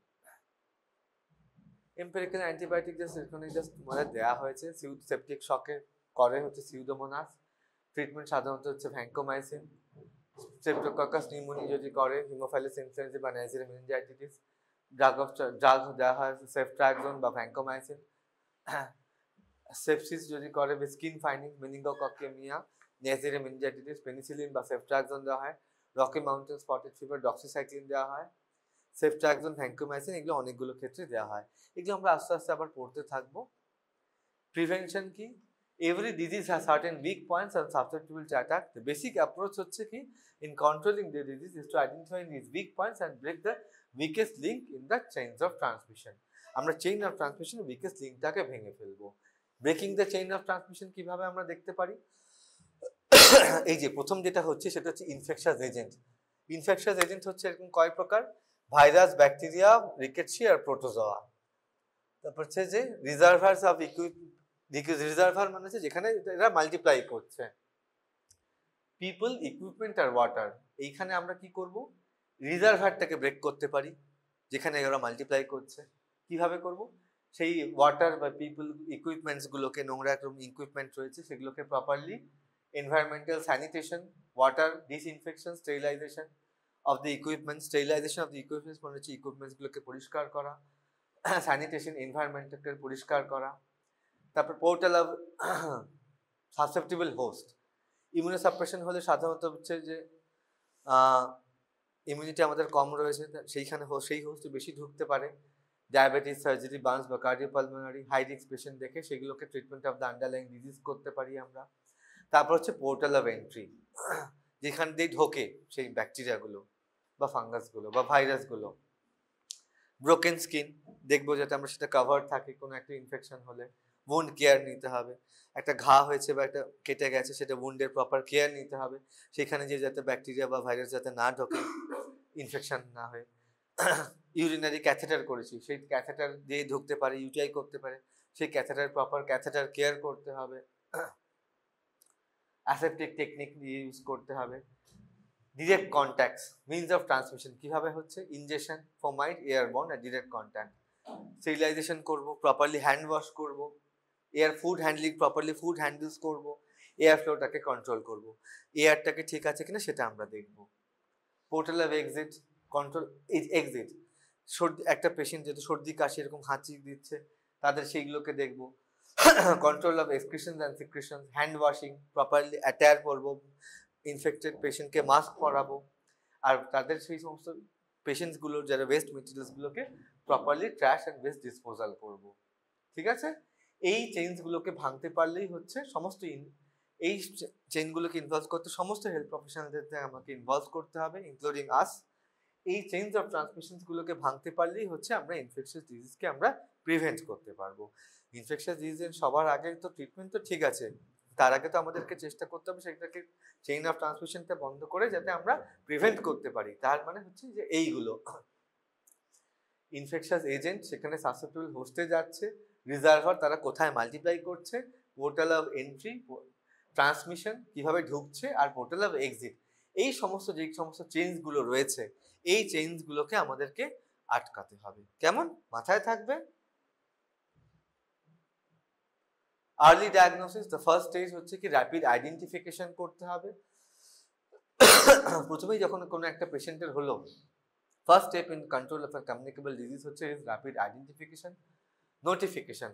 Empirical antibiotic এখানে জাস্ট মানে দেওয়া হয়েছে, সেপটিক শকে করে হচ্ছে সিউডোমোনাস, ট্রিটমেন্ট সাধারণত হচ্ছে ভ্যাঙ্কোমাইসিন, স্ট্রেপ্টোককাস নিউমোনি যদি করে হিমোফাইলাস ইনফ্লুয়েঞ্জা বা নেজিরিয়া মেনিনজাইটিস, ড্রাগ দেওয়া হয় সেফট্রাক্সন বা ভ্যাঙ্কোমাইসিন। সেপসিস যদি করে স্কিন ফাইনিং, মেনিঙ্গোককিয়ামিয়া, নেজিরিয়া মেনিনজাইটিস, পেনিসিলিন বা সেফট্রাক্সন দেওয়া হয়। Rocky mountain spotted fever doxycycline দেওয়া হয়, সেফট্রাক্সন, ভ্যাঙ্কোমাইসিন, এগুলো অনেকগুলো ক্ষেত্রে দেওয়া হয়। এগুলো আমরা আস্তে আস্তে আবার পড়তে থাকবো। প্রিভেনশন কি? Every disease has certain weak points and susceptible to attack. The basic approach হচ্ছে কি, in controlling the disease is to identify these weak points and break the weakest link in the chains of transmission. আমরা chain of transmission weakest লিঙ্কটাকে ভেঙে ফেলবো। Breaking the chain of transmission কিভাবে আমরা দেখতে পারি? এই যে প্রথম যেটা হচ্ছে সেটা হচ্ছে ইনফেকশাস এজেন্ট। ইনফেকশাস এজেন্ট হচ্ছে এরকম কয় প্রকার, ভাইরাস, ব্যাকটেরিয়া, রিকেটসি আর প্রোটোজোয়া। তারপর হচ্ছে যে রিজার্ভার্স অফ রিজার্ভার মানে হচ্ছে যেখানে এরা মাল্টিপ্লাই করছে। পিপল, ইকুইপমেন্ট আর ওয়াটার, এইখানে আমরা কি করব, রিজার্ভারটাকে ব্রেক করতে পারি যেখানে এরা মাল্টিপ্লাই করছে। কিভাবে করব? সেই ওয়াটার বা পিপল ইকুইপমেন্টস গুলোকে, নোংরা একরকম ইকুইপমেন্ট রয়েছে সেগুলোকে properly environmental sanitation, water disinfection, sterilization of the equipment. Sterilization of the equipments মানে হচ্ছে ইকুইপমেন্টস গুলোকে পরিষ্কার করা, স্যানিটেশন এনভায়রনমেন্টকে পরিষ্কার করা। তারপর পোর্টাল অফ সাসেপ্টিবল হোস্ট, ইমিউনোসাপ্রেশন হলে সাধারণত হচ্ছে যে ইমিউনিটি আমাদের কম রয়েছে, সেইখানে সেই হোস্টে বেশি ঢুকতে পারে। ডায়াবেটিস, সার্জারি, বার্নস বা কার্ডিওপালমোনারি হাই রিস্ক পেশেন্ট দেখে সেগুলোকে treatment of the underlying disease করতে পারি আমরা। তারপর হচ্ছে পোর্টাল অফ এন্ট্রি, যেখান দিয়ে ঢোকে সেই ব্যাকটেরিয়াগুলো বা ফাঙ্গাসগুলো বা ভাইরাসগুলো। ব্রোকেন স্কিন দেখবো যাতে আমরা সেটা কভার থাকে কোনো একটা ইনফেকশন হলে। উন্ড কেয়ার নিতে হবে। একটা ঘা হয়েছে বা একটা কেটে গেছে, সেটা উন্ডের প্রপার কেয়ার নিতে হবে, সেখানে যে যাতে ব্যাকটেরিয়া বা ভাইরাস যাতে না ঢোকে, ইনফেকশন না হয়। ইউরিনারি ক্যাথেটার করেছি, সেই ক্যাথেটার দিয়ে ঢুকতে পারে, ইউটিআই করতে পারে, সেই ক্যাথেটার প্রপার ক্যাথেটার কেয়ার করতে হবে। অ্যাসেপটিক টেকনিক ইউজ করতে হবে। Direct contacts, means of transmission কিভাবে হচ্ছে, ইনজেকশন, ফোমাইড, এয়ারবর্ন আর ডিরেক্ট কন্ট্যাক্ট। স্টেরিলাইজেশন করব, প্রপারলি হ্যান্ড ওয়াশ করব, air food handling, properly food handles করব, এয়ার ফ্লোটাকে কন্ট্রোল করব, এয়ারটাকে ঠিক আছে কিনা সেটা আমরা দেখব। Portal of exit, control exit, সর্দি একটা পেশেন্ট যেহেতু সর্দি কাশি এরকম হাঁচি দিচ্ছে, তাদের সেইগুলোকে দেখব। Control of excretion and secretion, hand washing, properly attire করবো, ইনফেক্টেড পেশেন্টকে মাস্ক পরাবো, আর তাদের সেই সমস্ত পেশেন্টসগুলো যারা ওয়েস্ট মেটেরিয়ালসগুলোকে properly trash and waste disposal করব। ঠিক আছে, এই চেইনসগুলোকে ভাঙতে পারলেই হচ্ছে সমস্ত এই চেইনগুলোকে ইনভলভ করতে সমস্ত হেলথ প্রফেশনালদেরকে আমাকে ইনভলভ করতে হবে, ইনক্লুডিং আস। এই চেইনস অফ ট্রান্সমিশনসগুলোকে ভাঙতে পারলেই হচ্ছে আমরা ইনফেকশাস ডিজিজকে আমরা প্রিভেন্ট করতে পারবো। ইনফেকশাস ডিজিজের সবার আগে তো ট্রিটমেন্ট তো ঠিক আছে, তার আগে তো আমাদেরকে চেষ্টা করতে হবে সেটাকে চেইন অফ ট্রান্সমিশনটা বন্ধ করে যাতে আমরা প্রিভেন্ট করতে পারি। তার মানে হচ্ছে যে এইগুলো ইনফেকশাস এজেন্ট সেখানে সাসেপ্টেবল হোস্টে যাচ্ছে, রিজার্ভার তারা কোথায় মাল্টিপ্লাই করছে, পোর্টাল অফ এন্ট্রি, ট্রান্সমিশন কিভাবে ঢুকছে, আর পোর্টাল অফ এক্সিট, এই সমস্ত যে সমস্ত চেইনসগুলো রয়েছে এই চেইনসগুলোকে আমাদেরকে আটকাতে হবে। কেমন মাথায় থাকবে? Early diagnosis, the first stage হচ্ছে কি র্যাপিড আইডেন্টিফিকেশন করতে হবে। প্রথমেই যখন কোনো একটা পেশেন্টের হলো, first step in control of a communicable disease হচ্ছে is rapid identification. Notification.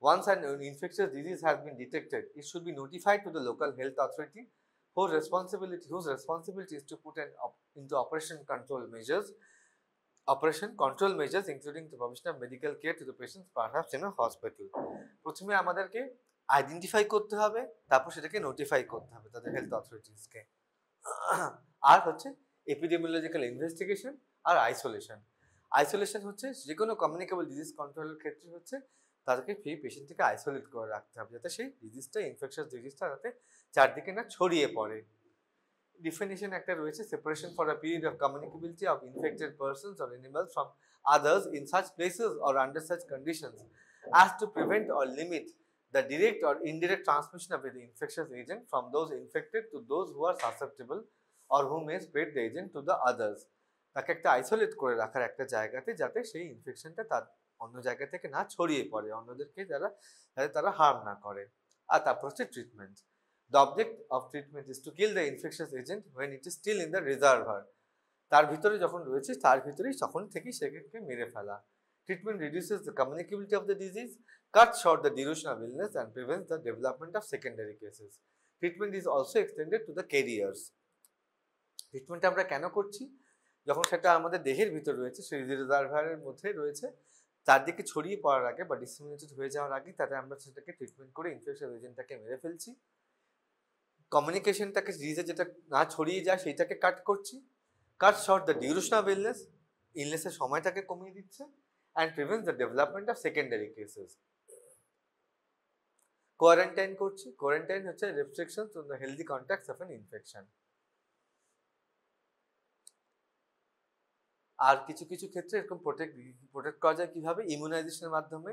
Once an infectious disease has been detected, it should be notified to the local health authority whose responsibility is to put into operation control measures including the provision of medical care to the patients perhaps in a hospital. প্রথমে আমাদেরকে identify করতে হবে, তারপর সেটাকে notify করতে হবে তাদের health অথরিটিসকে। আর হচ্ছে এপিডেমিওলজিক্যাল ইনভেস্টিগেশন আর আইসোলেশন। আইসোলেশন হচ্ছে যে কোনো কমিউনিকেবল ডিজিজ কন্ট্রোলের ক্ষেত্রে হচ্ছে তাদেরকে সেই পেশেন্ট থেকে আইসোলেট করে রাখতে হবে যাতে সেই ডিজিজটা, ইনফেকশাস ডিজিজটা যাতে চারদিকে না ছড়িয়ে পড়ে। ডিফিনিশন একটা রয়েছে, separation for a period of কমিউনিকেবিলিটি of infected persons or animals from others in such places or under such conditions as to prevent or limit the direct or indirect transmission of the infectious agent from those infected to those who are susceptible or who may spread the agent to the others. তাকে একটা isolate করে রাখার একটা জায়গাতে যাতে সেই ইনফেকশনটা তার অন্য জায়গা থেকে না ছড়িয়ে পড়ে, অন্যদেরকে যাতে তারা হার্ম না করে। আর তারপর হচ্ছে treatment. The object of treatment is to kill the infectious agent when it is still in the reservoir. তার ভিতরে যখন রয়েছে তার ভিতরেই তখন থেকেই সেটাকে মেরে ফেলা। Treatment reduces the communicability of the disease, cuts short the duration of illness and prevents the development of secondary cases. Treatment is also extended to the carriers. Treatment আমরা কেন করছি? যখন সেটা আমাদের দেহের ভিতর রয়েছে, সেই রিজার্ভারের মধ্যে রয়েছে, চারদিকে ছড়িয়ে পড়ার আগে বা ডিসেমিনেটেড হয়ে যাওয়ার আগে তাতে আমরা সেটাকে ট্রিটমেন্ট করে ইনফেকশন এজেন্টটাকে মেরে ফেলছি। কমিউনিকেশনটাকে ডিজিজে যেটা না ছড়িয়ে যায় সেইটাকে কাট করছি। Cut short the duration of ইলনেসের সময়টাকে কমিয়ে দিচ্ছে, and prevents the development of secondary cases. Quarantine করছি। কোয়ারেন্টাইন হচ্ছে restrictions on the healthy contacts of an infection. আর কিছু কিছু ক্ষেত্রে এরকম প্রোটেক্ট করা যায় কিভাবে? ইমিউনাইজেশনের মাধ্যমে,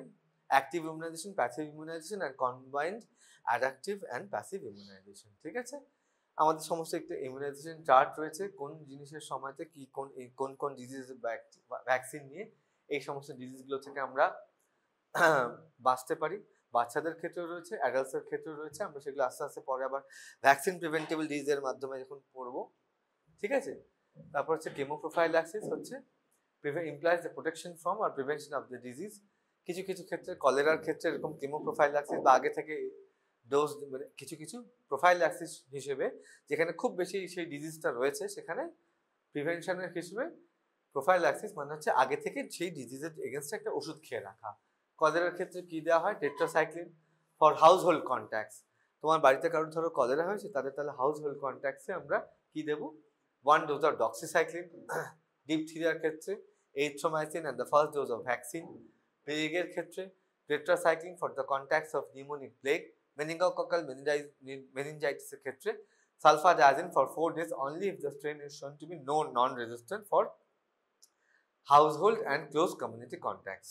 active immunization, passive immunization and combined adaptive and passive immunization. ঠিক আছে, আমাদের সমস্ত একটা ইমিউনাইজেশন চার্ট রয়েছে, কোন জিনিসের সময়তে কি কোন কোন ডিজিজ ভ্যাকসিন নিয়ে এই সমস্ত ডিজিজগুলো থেকে আমরা বাঁচতে পারি। বাচ্চাদের ক্ষেত্রেও রয়েছে, অ্যাডাল্টসের ক্ষেত্রেও রয়েছে, আমরা সেগুলো আস্তে আস্তে পরে আবার ভ্যাকসিন প্রিভেন্টেবল ডিজিজের মাধ্যমে যখন পড়বো। ঠিক আছে, তারপর হচ্ছে কেমোপ্রোফাইল্যাক্সিস হচ্ছে implies the protection from or prevention of the disease. কিছু কিছু ক্ষেত্রে, কলেরার ক্ষেত্রে এরকম কেমোপ্রোফাইল্যাক্সিস বা আগে থেকে ডোজ, মানে কিছু কিছু প্রোফাইল্যাক্সিস হিসেবে যেখানে খুব বেশি সেই ডিজিজটা রয়েছে সেখানে প্রিভেনশনের হিসেবে প্রোফাইল্যাক্সিস মানে হচ্ছে আগে থেকে সেই ডিজিজের এগেনস্টে একটা ওষুধ খেয়ে রাখা। কলেরার ক্ষেত্রে কি দেওয়া হয়? Tetracycline for house hold contacts. তোমার বাড়িতে কারোর ধরো কলেরা হয়েছে, তাদের তাহলে হাউস হোল্ড কন্ট্যাক্টসে আমরা কি দেবো? 1 dose of doxycycline। ডিপথিরিয়ার ক্ষেত্রে erythromycin at the first dose of vaccine, plague ক্ষেত্রে tetracycline for the contacts of pneumonic plague, meningococcal meningitis ক্ষেত্রে sulfadiazine for 4 days only if the strain is shown to be non-resistant for household and close community contacts.